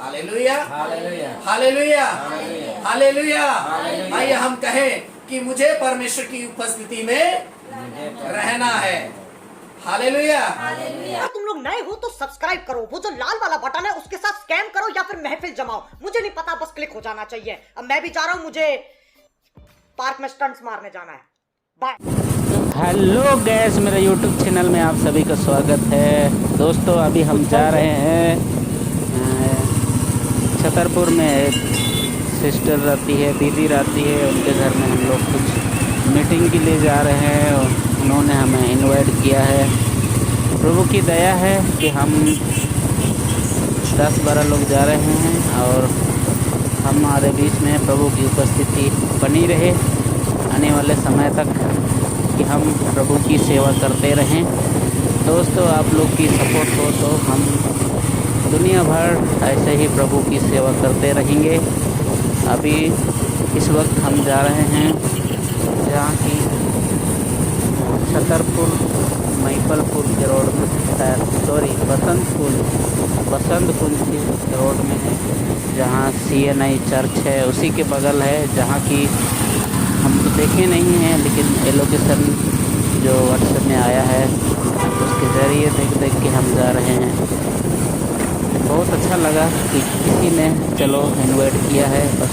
Hallelujah, hallelujah, hallelujah. आइए हम कहें कि मुझे परमेश्वर की उपस्थिति में रहना है। हालेलुया। अगर तुम लोग नए हो तो सब्सक्राइब करो, वो जो लाल वाला बटन है उसके साथ स्कैम करो या फिर महफिल जमाओ, मुझे नहीं पता, बस क्लिक हो जाना चाहिए। अब मैं भी जा रहा हूं, मुझे पार्क में स्टंट्स मारने जाना है। बाय। हेलो गैस, मेरे यूट्यूब चैनल में आप सभी का स्वागत है। दोस्तों अभी हम जा रहे हैं छतरपुर में। एक सिस्टर रहती है, दीदी रहती है, उनके घर में हम लोग कुछ मीटिंग के लिए जा रहे हैं। उन्होंने हमें इनवाइट किया है। प्रभु की दया है कि हम 10-12 लोग जा रहे हैं और हमारे बीच में प्रभु की उपस्थिति बनी रहे आने वाले समय तक, कि हम प्रभु की सेवा करते रहें। दोस्तों आप लोग की सपोर्ट हो तो हम दुनिया भर ऐसे ही प्रभु की सेवा करते रहेंगे। अभी इस वक्त हम जा रहे हैं जहाँ की छतरपुर मैपलपुर के रोड में, सॉरी बसंत कुंज के रोड में है, जहाँ CNI चर्च है उसी के बगल है। जहाँ की हम तो देखे नहीं हैं, लेकिन ये लोकेशन जो व्हाट्सएप में आया है उसके ज़रिए देख के हम जा रहे हैं। बहुत अच्छा लगा कि किसी ने चलो इनवाइट किया है बस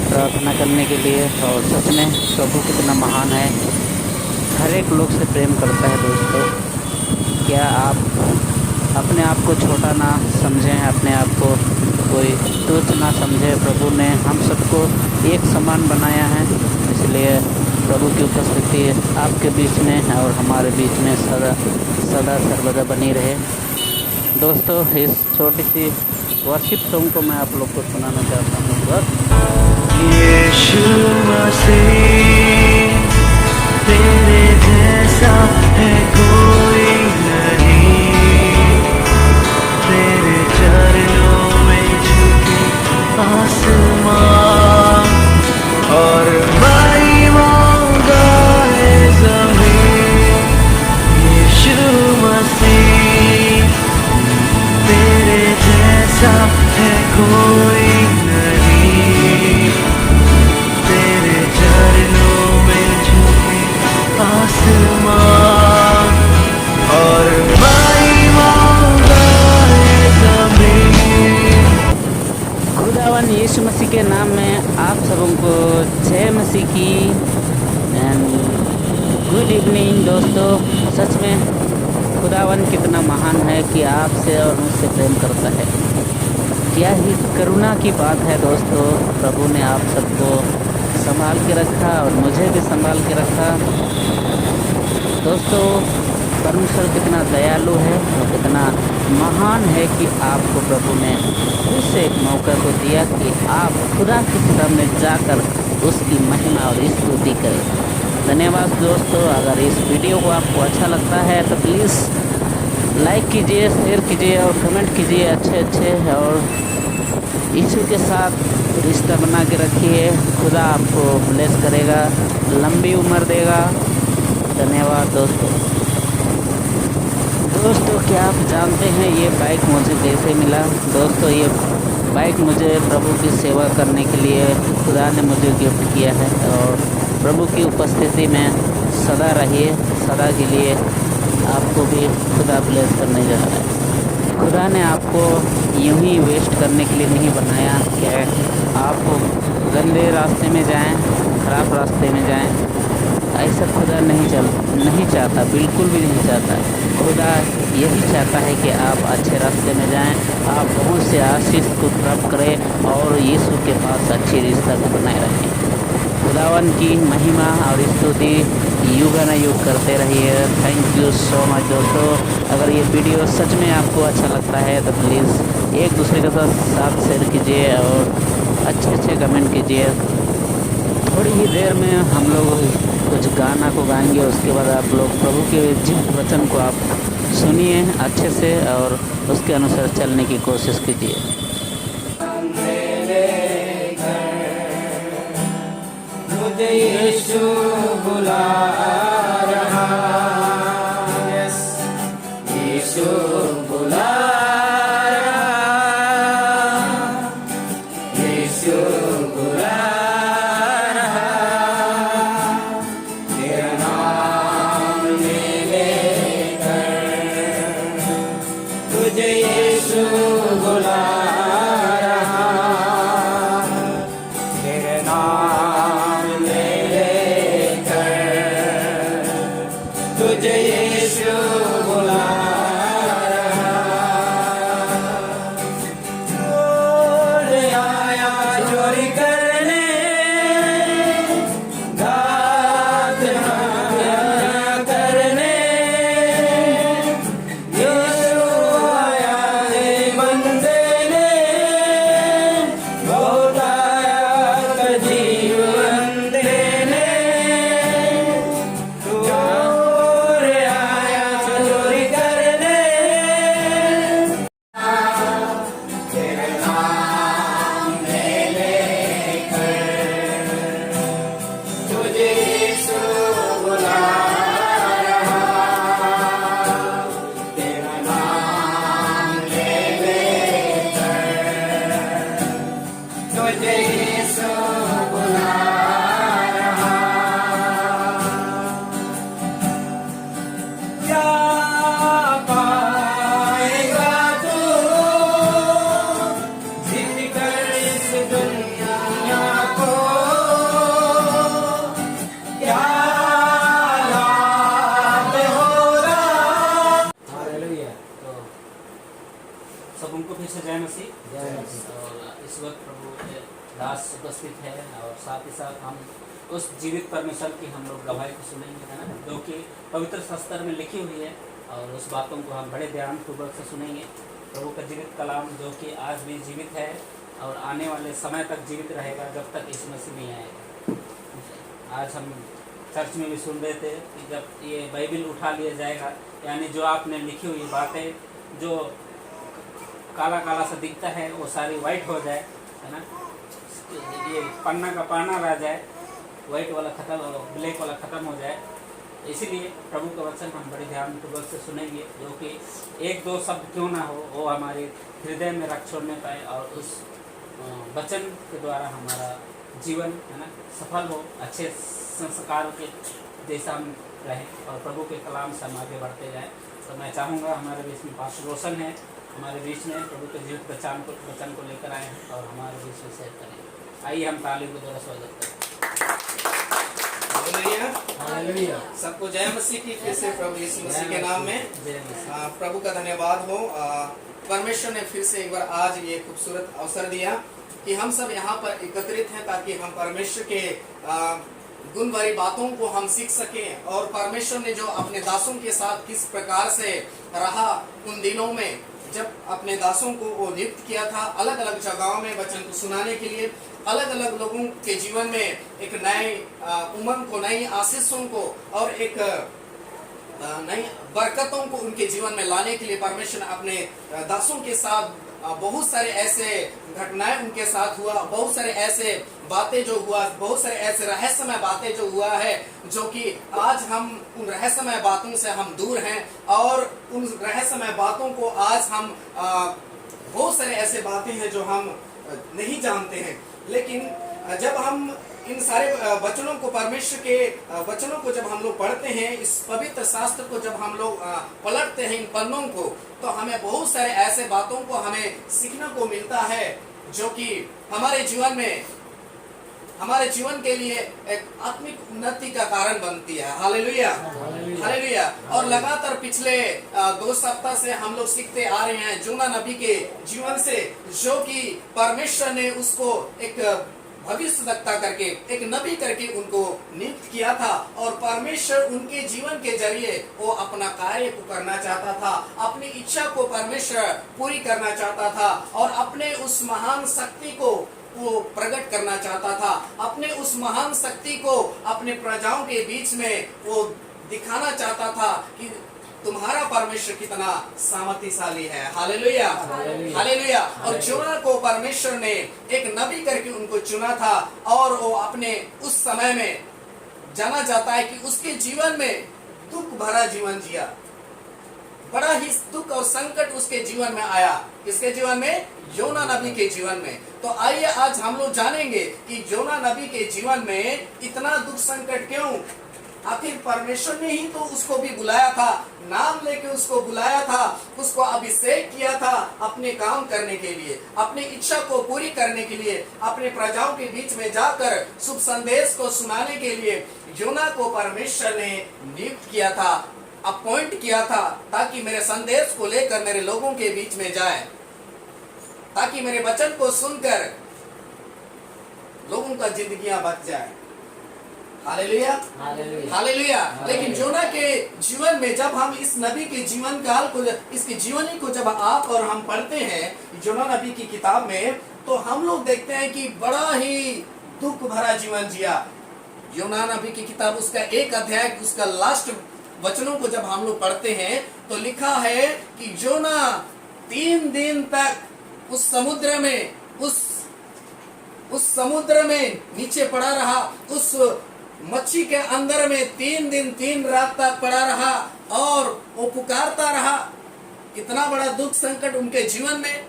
प्रार्थना करने के लिए। और सच में प्रभु कितना महान है, हर एक लोग से प्रेम करता है। दोस्तों क्या आप अपने आप को छोटा ना समझें, अपने आप को कोई तुच्छ ना समझें। प्रभु ने हम सबको एक समान बनाया है, इसलिए प्रभु की उपस्थिति आपके बीच में और हमारे बीच में सदा सर्वदा बनी रहे। दोस्तों इस छोटी सी वर्शिप सॉन्ग को मैं आप लोग को सुनाना चाहता हूँ। यीशु मसीह तेरे जैसा है कोई नहीं, तेरे चरणों में झुके आसमान और महिमा गाए ज़मीन। यीशु मसीह तेरे जैसा है कोई नहीं, तेरे चरणों में झुके आसमान और महिमा गाए ज़मीन। खुदावन यीशु मसीह के नाम में आप सबों को जय मसीह की एंड गुड इवनिंग। दोस्तों सच में खुदावन कितना महान है कि आपसे और मुझसे प्रेम करता है। क्या ही करुणा की बात है दोस्तों, प्रभु ने आप सबको संभाल के रखा और मुझे भी संभाल के रखा। दोस्तों परमेश्वर कितना दयालु है और कितना महान है कि आपको प्रभु ने फिर से एक मौका को दिया कि आप खुदा के सामने जाकर उसकी महिमा और स्तुति करें। धन्यवाद दोस्तों। अगर इस वीडियो को आपको अच्छा लगता है तो प्लीज़ लाइक कीजिए, शेयर कीजिए और कमेंट कीजिए अच्छे और यीशु के साथ रिश्ता बना के रखिए। खुदा आपको ब्लेस करेगा, लंबी उम्र देगा। धन्यवाद दोस्तों। क्या आप जानते हैं ये बाइक मुझे कैसे मिला? दोस्तों ये बाइक मुझे प्रभु की सेवा करने के लिए खुदा ने मुझे गिफ्ट किया है और प्रभु की उपस्थिति में सदा रहिए, सदा के लिए आपको भी खुदा ब्लेस करने जा रहा है। खुदा ने आपको यूं ही वेस्ट करने के लिए नहीं बनाया कि आप गंदे रास्ते में जाएं, खराब रास्ते में जाएं। ऐसा खुदा नहीं चाहता, बिल्कुल भी नहीं चाहता। खुदा यही चाहता है कि आप अच्छे रास्ते में जाएं, आप बहुत से आशीष को प्राप्त करें और यीशु के पास अच्छी रिश्ता को बनाए रखें। खुदावन की महिमा और स्तुति युग न युग करते रहिए। थैंक यू सो मच दोस्तों। अगर ये वीडियो सच में आपको अच्छा लगता है तो प्लीज़ एक दूसरे के साथ शेयर कीजिए और अच्छे कमेंट कीजिए। थोड़ी ही देर में हम लोग कुछ गाना को गाएंगे, उसके बाद आप लोग प्रभु के जीवित वचन को आप सुनिए अच्छे से और उसके अनुसार चलने की कोशिश कीजिए। मुझे यीशु बुला रहा, यीशु बुला रहा, से जय मसीह। और इस वक्त प्रभु के दास उपस्थित है और साथ ही साथ हम उस जीवित परमेश्वर की हम लोग गवाही को सुनेंगे, है ना, जो कि पवित्र शास्त्र में लिखी हुई है। और उस बातों को हम बड़े ध्यानपूर्वक से सुनेंगे। प्रभु का जीवित कलाम जो कि आज भी जीवित है और आने वाले समय तक जीवित रहेगा जब तक यीशु मसीह नहीं आएगा। आज हम चर्च में भी सुन रहे थे कि जब ये बाइबल उठा लिया जाएगा, यानी जो आपने लिखी हुई बातें जो काला काला सा दिखता है वो सारी वाइट हो जाए, है ना, ये पन्ना का पाना रह जाए, वाइट वाला खत्म, ब्लैक वाला ख़त्म हो जाए। इसीलिए प्रभु का वचन हम बड़े ध्यानपूर्वक से सुनेंगे, जो कि एक दो शब्द क्यों ना हो वो हमारे हृदय में रख छोड़ने पाए और उस वचन के द्वारा हमारा जीवन, है ना, सफल हो, अच्छे संस्कार के जैसा हम रहें और प्रभु के कलाम से हम आगे बढ़ते जाएँ। तो मैं चाहूँगा, हमारे बीच में पास्टर रोशन है, हमारे बीच में प्रभु के जीवित वचन को लेकर आए हैं और हमारे बीच में शेयर करें। आइए हम ताली के द्वारा स्वागत करें। हालेलुया। सबको जय मसीह की फिर से प्रभु यीशु मसीह के नाम में प्रभु का धन्यवाद हो। परमेश्वर ने फिर से एक बार आज ये खूबसूरत अवसर दिया कि हम सब यहाँ पर एकत्रित हैं ताकि हम परमेश्वर के गुण भरी बातों को हम सीख सकें। और परमेश्वर ने जो अपने दासों के साथ किस प्रकार से रहा उन दिनों में, जब अपने दासों को वो नियुक्त किया था अलग अलग जगहों में वचन को सुनाने के लिए, अलग अलग लोगों के जीवन में एक नए उमंग को, नई आशीषों को और एक नई बरकतों को उनके जीवन में लाने के लिए परमेश्वर ने अपने दासों के साथ बहुत सारे ऐसे घटनाएं उनके साथ हुआ, बहुत सारे ऐसे बातें जो हुआ, बहुत सारे ऐसे रहस्यमय बातें जो हुआ है, जो कि आज हम उन रहस्यमय बातों से हम दूर हैं और उन रहस्यमय बातों को आज हम बहुत सारे ऐसे बातें हैं जो हम नहीं जानते हैं। लेकिन जब हम इन सारे वचनों को, परमेश्वर के वचनों को जब हम लोग पढ़ते हैं, इस पवित्र शास्त्र को जब हम लोग पलटते हैं इन पन्नों को, तो हमें बहुत सारे ऐसे बातों को हमें सीखने को मिलता है जो कि हमारे जीवन के लिए एक आत्मिक उन्नति का कारण बनती है। Hallelujah, hallelujah. और लगातार पिछले 2 सप्ताह से हम लोग सीखते आ रहे हैं जोना नबी के जीवन से, जो कि परमेश्वर ने उसको एक भविष्यवक्ता करके, एक नबी करके उनको नियुक्त किया था और परमेश्वर उनके जीवन के जरिए वो अपना कार्य को करना चाहता था, अपनी इच्छा को परमेश्वर पूरी करना चाहता था और अपने उस महान शक्ति को वो प्रकट करना चाहता था, अपने उस महान शक्ति को अपने प्रजाओं के बीच में वो दिखाना चाहता था कि तुम्हारा परमेश्वर कितना सामर्थ्यशाली है। Hallelujah, hallelujah. और जोना को परमेश्वर ने एक नबी करके उनको चुना था और वो अपने उस समय में जाना जाता है कि उसके जीवन में दुख भरा जीवन जिया, बड़ा ही दुख और संकट उसके जीवन में आया। किसके जीवन में? योना नबी के जीवन में। तो आइए आज हम लोग जानेंगे कि योना नबी के जीवन में इतना दुख संकट क्यों? आखिर परमेश्वर ने ही तो उसको भी बुलाया था, नाम लेके उसको बुलाया था, उसको अभिषेक किया था अपने काम करने के लिए, अपनी इच्छा को पूरी करने के लिए, अपने प्रजाओं के बीच में जाकर शुभ संदेश को सुनाने के लिए योना को परमेश्वर ने नियुक्त किया था, अपॉइंट किया था, ताकि मेरे संदेश को लेकर मेरे लोगों के बीच में जाए, ताकि मेरे वचन को सुनकर लोगों का जिंदगियां बच जाए। Hallelujah, hallelujah. लेकिन जोना के जीवन में जब हम इस नबी के जीवन काल को, इसकी जीवनी को जब आप और हम पढ़ते हैं जोना नबी की किताब में, तो हम लोग देखते हैं कि बड़ा ही दुख भरा जीवन जिया। योना नबी की किताब उसका 1 अध्याय, उसका लास्ट वचनों को जब हम लोग पढ़ते हैं तो लिखा है कि जोना 3 दिन तक उस समुद्र में नीचे पड़ा रहा, उस मच्छी के अंदर में 3 दिन 3 रात तक पड़ा रहा और वो पुकारता रहा। इतना बड़ा दुख संकट उनके जीवन में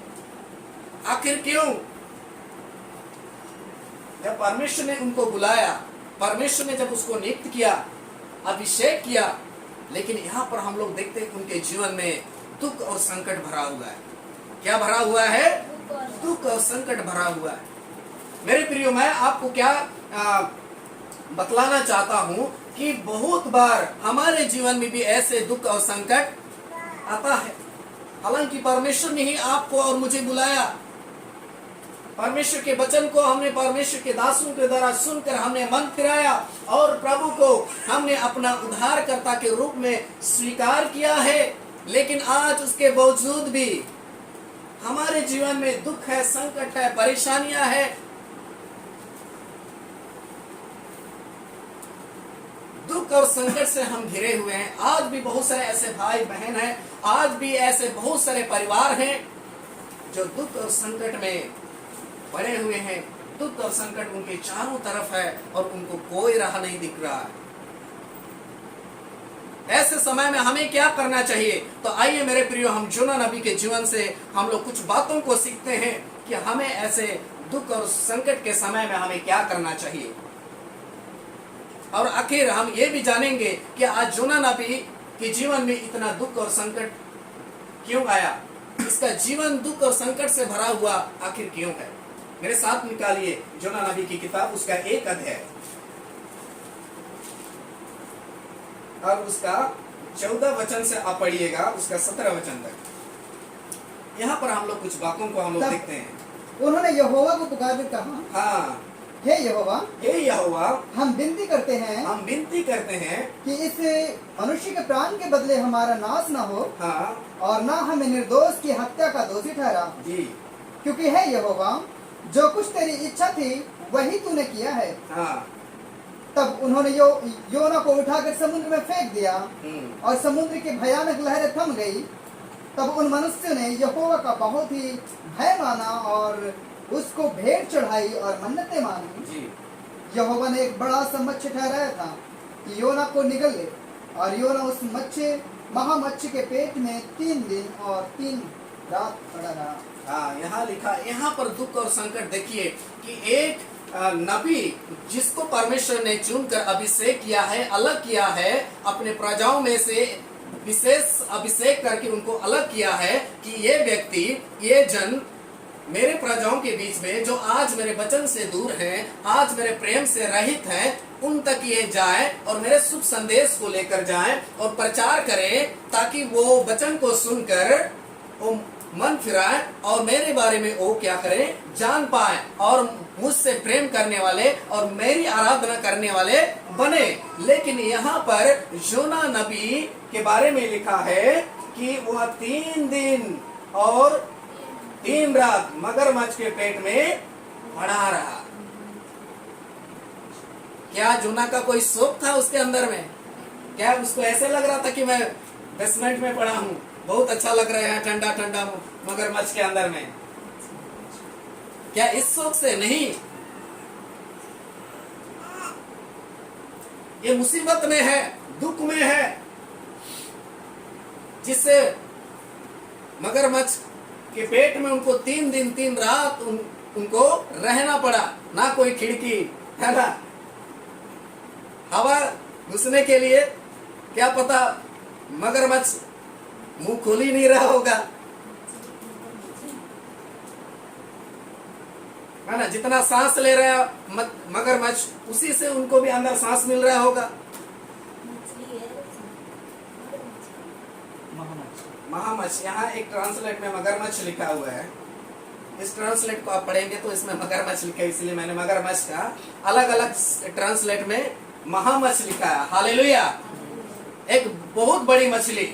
आखिर क्यों? जब परमेश्वर ने उनको बुलाया, परमेश्वर ने जब उसको नियुक्त किया, अभिषेक किया, लेकिन यहाँ पर हम लोग देखते हैं कि उनके जीवन में दुख और संकट भरा हुआ है। क्या भरा हुआ है? दुख और संकट भरा हुआ है। मेरे प्रियो, मैं आपको क्या बतलाना चाहता हूँ कि बहुत बार हमारे जीवन में भी ऐसे दुख और संकट आता है। हालांकि परमेश्वर ने ही आपको और मुझे बुलाया, परमेश्वर के वचन को हमने परमेश्वर के दासों के द्वारा सुनकर हमने मन फिराया और प्रभु को हमने अपना उद्धारकर्ता के रूप में स्वीकार किया है। लेकिन आज उसके बावजूद भी हमारे जीवन में दुख है, संकट है, परेशानियां है, दुख और संकट से हम घिरे हुए हैं। आज भी बहुत सारे ऐसे भाई बहन हैं, आज भी ऐसे बहुत सारे परिवार हैं जो दुख और संकट में पड़े हुए हैं। दुख और संकट उनके चारों तरफ है और उनको कोई राह नहीं दिख रहा है। ऐसे समय में हमें क्या करना चाहिए? तो आइए मेरे प्रियो, हम जोना नबी के जीवन से हम लोग कुछ बातों को सीखते हैं कि हमें ऐसे दुख और संकट के समय में हमें क्या करना चाहिए। और आखिर हम ये भी जानेंगे कि आज जोना नबी के जीवन में इतना दुख और संकट क्यों आया, इसका जीवन दुख और संकट से भरा हुआ आखिर क्यों है। मेरे साथ निकालिए जोना नबी की किताब, उसका 1 अध्याय और उसका 14 वचन से आप पढ़िएगा उसका 17 वचन तक। यहाँ पर हम लोग कुछ बातों को हम लोग देखते हैं। उन्होंने यहोवा को पुकार कर कहा, हाँ, हे यहोवा, हे यहोवा, हम विनती करते हैं कि इस मनुष्य के प्राण के बदले हमारा नाश न हो, हाँ, और न हमें निर्दोष की हत्या का दोषी ठहरा। जी, क्योंकि हे यहोवा, जो कुछ तेरी इच्छा थी वही तूने किया है। हाँ, तब उन्होंने योना को उठाकर समुद्र में फेंक दिया और समुद्र की भयानक लहरें थम गई। तब उन मनुष्यों ने यहोवा का बहुत ही भय माना और उसको भेंट चढ़ाई और मन्नतें मानी। जी, यहोवा ने एक बड़ा सा मत्स्य ठहराया था कि योना को निगल ले, और योना उस महामत्स्य के पेट में 3 दिन और 3 रात पड़ा रहा। हाँ, यहाँ लिखा, यहाँ पर दुख और संकट देखिए कि एक नबी जिसको परमेश्वर ने चुनकर अभिषेक किया है, अलग किया है, अपने प्रजाओं में से विशेष अभिषेक करके उनको अलग किया है कि ये व्यक्ति, ये जन मेरे प्रजाओं के बीच में जो आज मेरे वचन से दूर हैं, आज मेरे प्रेम से रहित हैं, उन तक ये जाए और मेरे शुभ संदेश को लेकर जाए और प्रचार करें, ताकि वो वचन को सुनकर वो मन फिराए और मेरे बारे में वो क्या करें, जान पाए और मुझसे प्रेम करने वाले और मेरी आराधना करने वाले बने। लेकिन यहाँ पर योना नबी के बारे में लिखा है कि वह 3 दिन और 3 रात मगरमच्छ के पेट में पड़ा रहा। क्या योना का कोई शौक था उसके अंदर में? क्या उसको ऐसे लग रहा था कि मैं बेसमेंट में पड़ा हूँ, बहुत अच्छा लग रहा है ठंडा ठंडा मगरमच्छ के अंदर में? क्या इस शौक से? नहीं, ये मुसीबत में है, दुख में है, जिससे मगरमच्छ के पेट में उनको 3 दिन 3 रात उनको रहना पड़ा। ना कोई खिड़की है, ना हवा घुसने के लिए। क्या पता मगरमच्छ मुंह खोल ही नहीं रहा होगा, है ना। जितना सांस ले रहा है मगरमच्छ, उसी से उनको भी अंदर सांस मिल रहा होगा। महामच्छ, यहाँ एक ट्रांसलेट में मगरमच्छ लिखा हुआ है। इस ट्रांसलेट को आप पढ़ेंगे तो इसमें मगरमच्छ लिखा है, इसलिए मैंने मगरमच्छ का अलग अलग ट्रांसलेट में महामच्छ लिखा है। हालेलुया। एक बहुत बड़ी मछली,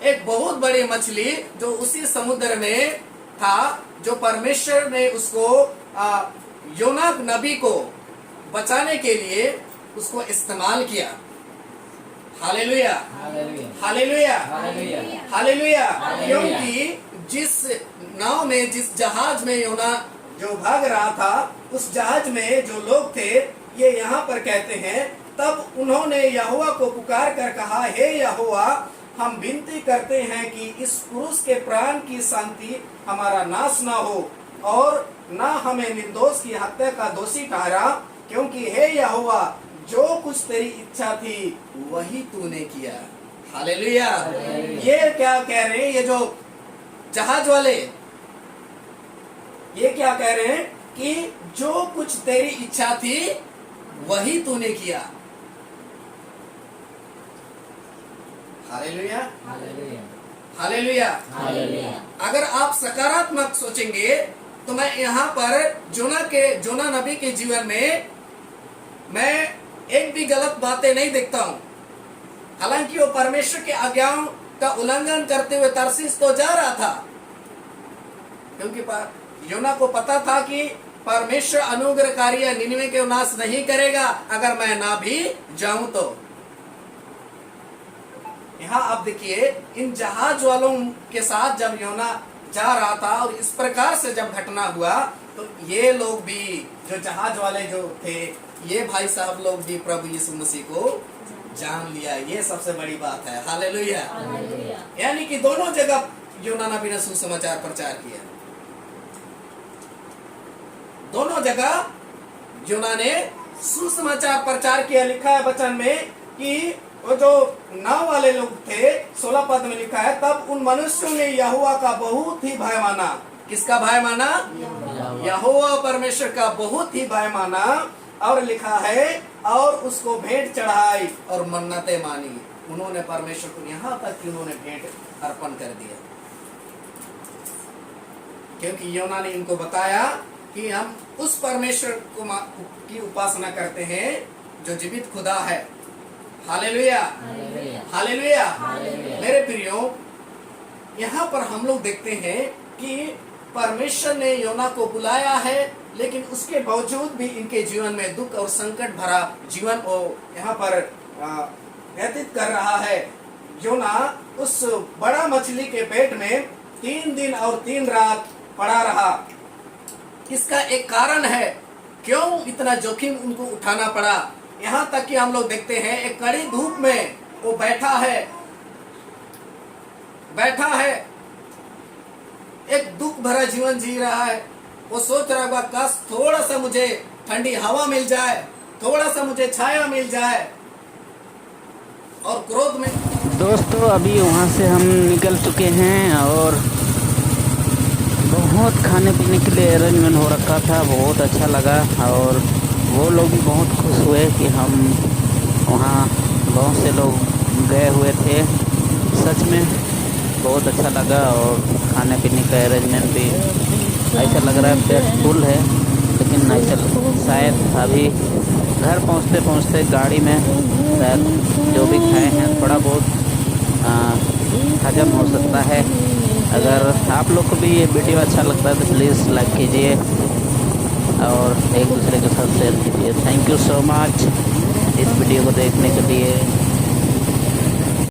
एक बहुत बड़ी मछली जो उसी समुद्र में था, जो परमेश्वर ने उसको योना नबी को बचाने के लिए उसको इस्तेमाल किया। Hallelujah, hallelujah, hallelujah. क्योंकि जिस नाव में, जिस जहाज में योना जो भाग रहा था, उस जहाज में जो लोग थे, ये यहाँ पर कहते हैं, तब उन्होंने यहोवा को पुकार कर कहा, हे यहोवा, हम विनती करते हैं कि इस पुरुष के प्राण की शांति हमारा नाश ना हो और ना हमें निर्दोष की हत्या का दोषी ठहरा, क्योंकि हे यहोवा, जो कुछ तेरी इच्छा थी वही तूने किया। हालेलुया। ये क्या कह रहे हैं, ये जो जहाज वाले, ये क्या कह रहे हैं कि जो कुछ तेरी इच्छा थी वही तूने किया। Hallelujah, hallelujah. अगर आप सकारात्मक सोचेंगे तो मैं यहाँ पर जोना नबी के जीवन में मैं एक भी गलत बातें नहीं देखता हूँ। हालांकि वो परमेश्वर के आज्ञाओं का उल्लंघन करते हुए तरसीस तो जा रहा था, क्योंकि योना को पता था कि परमेश्वर अनुग्रहकारी या निनिवे के नाश नहीं करेगा अगर मैं ना भी जाऊं तो। यहाँ आप देखिए, इन जहाज वालों के साथ जब योना जा रहा था और इस प्रकार से जब घटना हुआ तो ये लोग भी, जो जहाज वाले जो थे, ये भाई साहब लोग भी प्रभु यीशु मसीह को जान लिया। ये सबसे बड़ी बात है। हालेलुया। यानी कि दोनों जगह योना नबी ने सुसमाचार प्रचार किया। दोनों जगह योना ने सुसमाचार प्रचार किया। लिखा है वचन में कि वो जो नाव वाले लोग थे, 16 पद में लिखा है, तब उन मनुष्यों ने यहोवा का बहुत ही भय माना। किसका भय माना? यहोवा परमेश्वर का बहुत ही भय माना। और लिखा है, और उसको भेंट चढ़ाई और मन्नतें मानी। उन्होंने परमेश्वर को, यहाँ तक कि उन्होंने भेंट अर्पण कर दिया, क्योंकि योना ने इनको बताया कि हम उस परमेश्वर की उपासना करते हैं जो जीवित खुदा है। Hallelujah, hallelujah. मेरे प्रियो, यहाँ पर हम लोग देखते हैं कि परमेश्वर ने योना को बुलाया है, लेकिन उसके बावजूद भी इनके जीवन में दुख और संकट भरा जीवन वो यहाँ पर व्यतीत कर रहा है। योना उस बड़ा मछली के पेट में 3 दिन और 3 रात पड़ा रहा। इसका एक कारण है, क्यों इतना जोखिम उनको उठाना पड़ा। यहाँ तक कि हम लोग देखते हैं, एक कड़ी धूप में वो बैठा है, एक दुख भरा जीवन जी रहा है। वो सोच रहा होगा, काश थोड़ा सा मुझे ठंडी हवा मिल जाए, थोड़ा सा मुझे छाया मिल जाए। और क्रोध में दोस्तों अभी वहाँ से हम निकल चुके हैं और बहुत खाने पीने के लिए अरेंजमेंट हो रखा था। बहुत अच्छा लगा और वो लोग भी बहुत खुश हुए कि हम वहाँ, बहुत से लोग गए हुए थे। सच में बहुत अच्छा लगा और खाने पीने का अरेंजमेंट भी ऐसा लग रहा है पेट फुल है, लेकिन ऐसा शायद अभी घर पहुँचते पहुँचते गाड़ी में शायद जो भी खाए हैं थोड़ा बहुत हजम हो सकता है। अगर आप लोग को भी ये वीडियो अच्छा लगता है तो प्लीज़ लाइक कीजिए और एक दूसरे के साथ शेयर कीजिए। थैंक यू सो मच इस वीडियो को देखने के लिए।